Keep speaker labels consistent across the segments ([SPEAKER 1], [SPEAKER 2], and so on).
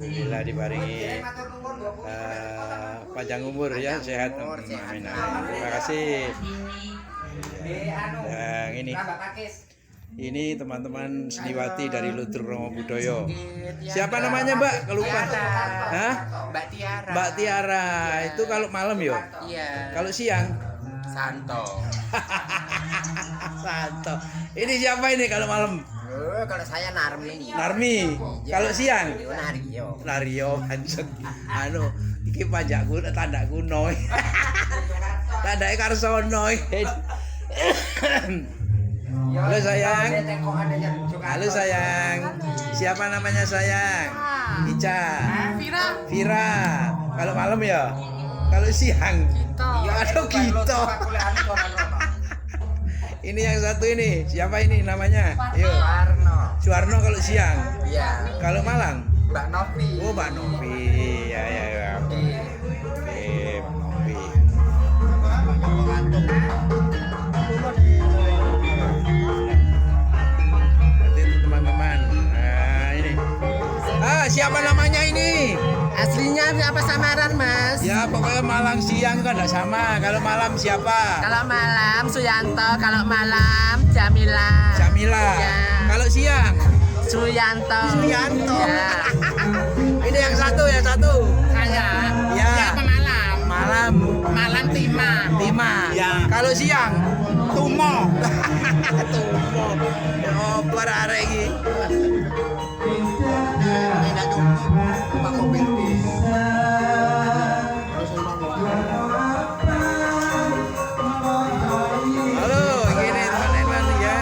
[SPEAKER 1] Alhamdulillah dibaringi panjang umur ya, sehat. Amin. Terima kasih. Yang ini teman-teman seniwati dari Ludruk Romo Budoyo. Siapa namanya, Mbak? Kelupa. Hah?
[SPEAKER 2] Mbak Tiara.
[SPEAKER 1] Mbak Tiara. Itu kalau malam yo?
[SPEAKER 2] Iya.
[SPEAKER 1] Kalau siang?
[SPEAKER 2] Santo.
[SPEAKER 1] Santo. Ini siapa ini kalau malam?
[SPEAKER 2] Kalau saya Narmi.
[SPEAKER 1] Narmi. Kalau siang?
[SPEAKER 2] Nario.
[SPEAKER 1] Nario anjing. Anu, iki pajak kuno, tanda kuno. Tandake Karsono. Halo sayang. Halo sayang. Siapa namanya sayang? Ica. Vira. Kalau malam ya? Kalau siang? Aduh Gito. Ini yang satu ini. Siapa ini namanya? Yuk. Suwarno kalau siang.
[SPEAKER 2] Iya.
[SPEAKER 1] Kalau malam?
[SPEAKER 2] Mbak Novi.
[SPEAKER 1] Oh, Mbak Novi. Ya. Oke, Mbak Novi. Teman-teman. Nah, ini. Siapa namanya ini?
[SPEAKER 2] Aslinya apa samaran, Mas?
[SPEAKER 1] Ya, pokoknya malam siang kan enggak sama. Kalau malam siapa?
[SPEAKER 2] Kalau malam Suyanto, kalau malam Jamila.
[SPEAKER 1] Jamila.
[SPEAKER 2] Ya.
[SPEAKER 1] Kalau siang?
[SPEAKER 2] Suyanto.
[SPEAKER 1] Suyanto.
[SPEAKER 2] Ya.
[SPEAKER 1] Ini yang satu.
[SPEAKER 2] Saya.
[SPEAKER 1] Ya.
[SPEAKER 2] Siapa malam?
[SPEAKER 1] Malam.
[SPEAKER 2] Malam Tima.
[SPEAKER 1] Ya. Kalau siang?
[SPEAKER 2] Tumo.
[SPEAKER 1] Tumo. Oh, arek iki. Halo, gini teman-teman ya.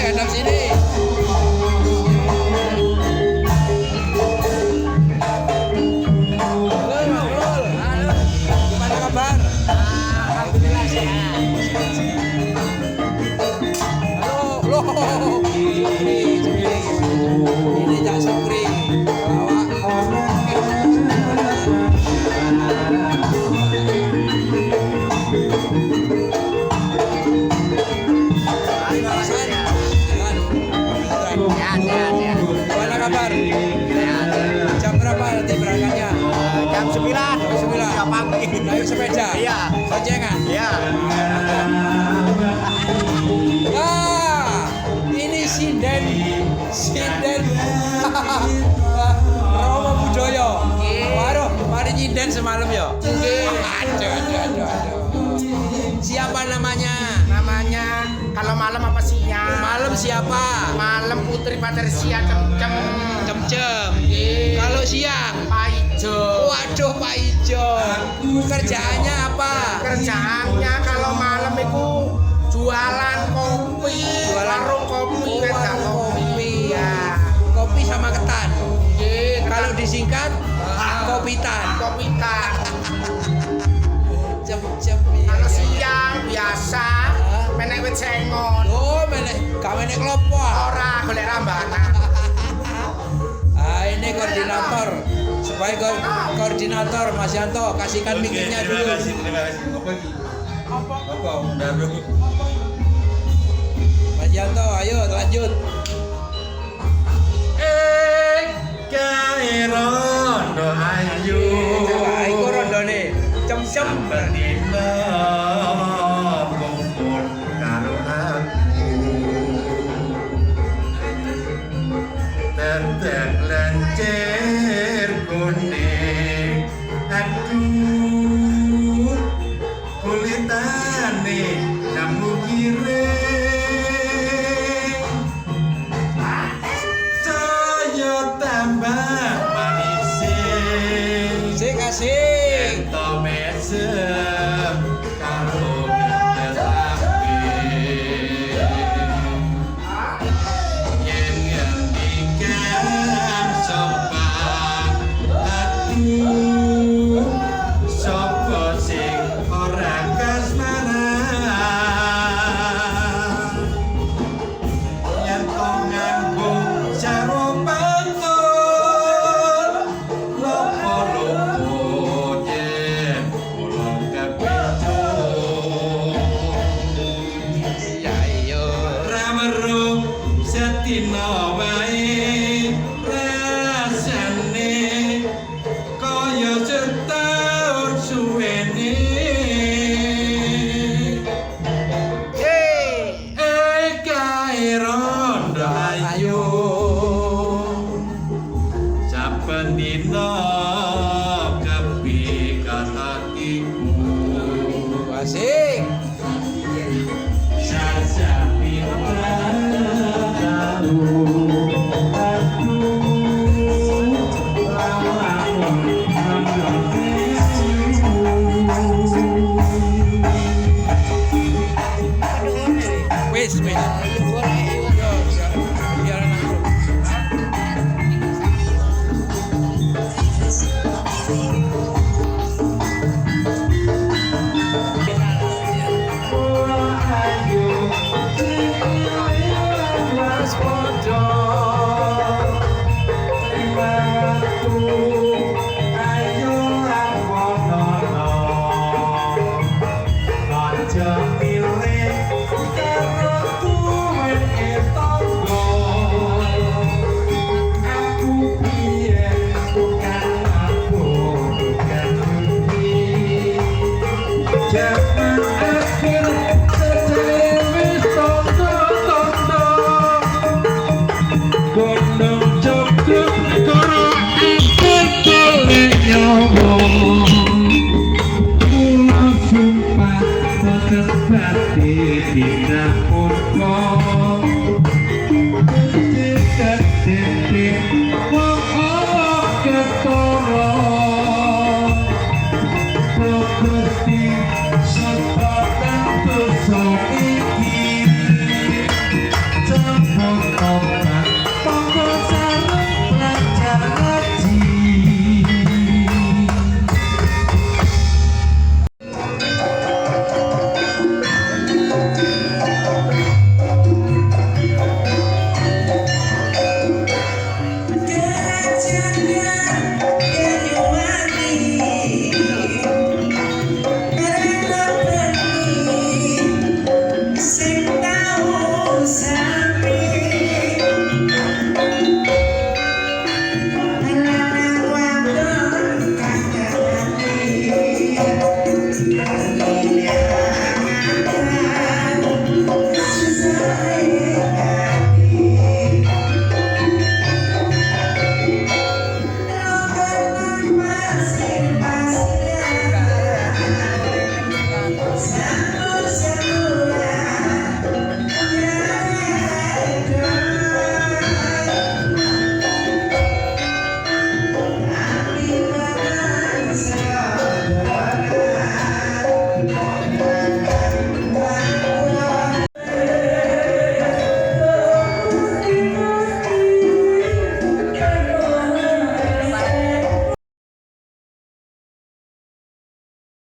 [SPEAKER 1] Hadap sini. Halo. Gimana kabar?
[SPEAKER 2] Alhamdulillah sehat.
[SPEAKER 1] Halo, loh. Ini Jak Sukri.
[SPEAKER 2] Sehat.
[SPEAKER 1] Gimana kabar? Jam berapa nanti berangkatnya?
[SPEAKER 2] Jam 9.
[SPEAKER 1] Jam 9.
[SPEAKER 2] Pagi.
[SPEAKER 1] Naik sepeda?
[SPEAKER 2] Iya.
[SPEAKER 1] Boncengan?
[SPEAKER 2] Iya.
[SPEAKER 1] Ini sinden Romo Budoyo. Waduh, mari nyinden semalam ya. Aduh. Siapa namanya?
[SPEAKER 2] Namanya kalau malam apa siang?
[SPEAKER 1] Malam siapa?
[SPEAKER 2] Malam Putri Patricia Cem.
[SPEAKER 1] Kalau siang?
[SPEAKER 2] Pak Ijo.
[SPEAKER 1] Waduh, Pak Ijo. Kerjaannya apa?
[SPEAKER 2] Kerjaannya kalau malam itu jualan kopi. Warung kopi. Wedang kopi.
[SPEAKER 1] Ya. Kopi sama ketan. Kalau disingkat kopitan. Cem.
[SPEAKER 2] Kalau siang biasa menek wit sengon.
[SPEAKER 1] Oh, menek gawe nek klopo.
[SPEAKER 2] Ora golek rambanan.
[SPEAKER 1] Ini koordinator. Sebagai koordinator Mas Yanto, kasihkan mic-nya dulu.
[SPEAKER 3] Terima kasih. Apa? Udah belum?
[SPEAKER 1] Mas Yanto, ayo lanjut.
[SPEAKER 3] Kae rondo ayu.
[SPEAKER 1] Coba iku rondone. Cem.
[SPEAKER 3] Berdina kumpul karo aku. Tetek lencir kuning. Aduh, kulitane kamu kiring. Saya tambah manis.
[SPEAKER 1] Sik asik.
[SPEAKER 3] Ento mesem
[SPEAKER 1] Asik. Wis, wis. Yo, biar langsung.
[SPEAKER 4] Jangan akhir sejauh tondo-tondo Gondong cukup kurang akan boleh nyoba Pulau sumpah boten bati tidak purko Dekat-dekat wong Allah ketoro Gusti sepadan dosa iki cepet obat tangga sareng belajar ngaji
[SPEAKER 5] Thank you.